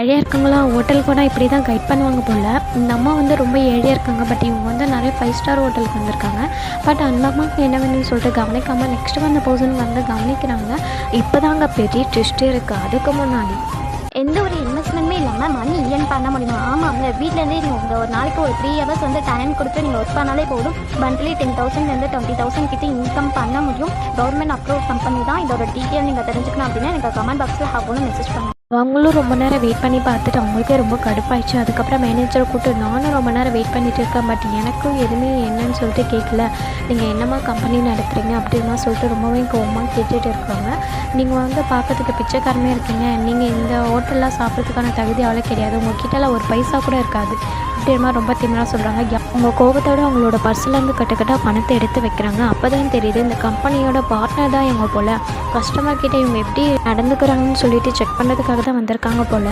ஏழையாக இருக்கவங்களா ஹோட்டலுக்கு போனால் இப்படி தான் கைட் பண்ணுவாங்க போல். இந்த அம்மா வந்து ரொம்ப ஏழையாக இருக்காங்க. பட் இவங்க வந்து நிறைய 5 ஸ்டார் ஹோட்டலுக்கு வந்திருக்காங்க. பட் அந்த அம்மாவுக்கு என்ன வேணும்னு சொல்லிட்டு கவனிக்காமல் நெக்ஸ்ட் வந்த பர்சன் வந்து கவனிக்கிறாங்க. இப்போ தாங்க பெரிய ட்விஸ்ட்டே இருக்குது. அதுக்கு முன்னாடி எந்த ஒரு இன்வெஸ்ட்மெண்ட்டுமே இல்லாமல் மணி ஏர்ன் பண்ண முடியுமா? ஆமாங்க, வீட்டிலேருந்தே நீங்கள் ஒரு நாளைக்கு ஒரு 3 ஹவர்ஸ் வந்து டைம் கொடுத்து நீங்கள் ஒர்க் பண்ணாலே போதும். மந்த்லி 10,000 20,000 கிட்ட இன்கம் பண்ண முடியும். கவர்மெண்ட் அப்ரூவ் கம்பெனி தான். இதோட டீட்டெயில் நீங்கள் தெரிஞ்சுக்கணும் அப்படின்னா எனக்கு கமெண்ட் பாக்ஸில் ஹாப்னு மெசேஜ் பண்ணுங்கள். அவங்களும் ரொம்ப நேரம் வெயிட் பண்ணி பார்த்துட்டு அவங்களுக்கே ரொம்ப கடுப்பாயிடுச்சு. அதுக்கப்புறம் மேனேஜரை கூப்பிட்டு நானும் ரொம்ப நேரம் வெயிட் பண்ணிட்டு இருக்கேன். பட் எனக்கும் எதுவுமே என்னன்னு சொல்லிட்டு கேட்கல. நீங்கள் என்னம்மா கம்பெனி நடத்துகிறீங்க அப்படிமா சொல்லிட்டு ரொம்பவே கோவமாக கேட்டுகிட்டு இருக்காங்க. நீங்கள் வந்து பார்க்கறதுக்கு பிச்சைக்காரமே இருக்கீங்க. நீங்கள் இந்த ஹோட்டலில் சாப்பிட்றதுக்கான தகுதி அவ்வளோ கிடையாது. உங்ககிட்டலாம் ஒரு பைசா கூட இருக்காது அப்படிமா ரொம்ப திமிராக சொல்கிறாங்க. உங்கள் கோபத்தோடு அவங்களோட பர்ஸ்லேருந்து கட்டுக்கட்டாக பணத்தை எடுத்து வைக்கிறாங்க. அப்போ தான் தெரியுது இந்த கம்பெனியோட பார்ட்னர் தான் இவங்க போல். கஸ்டமர் கிட்டே இவங்க எப்படி நடந்துக்கிறாங்கன்னு சொல்லிட்டு செக் பண்ணுறதுக்காக தான் வந்திருக்காங்க போல்.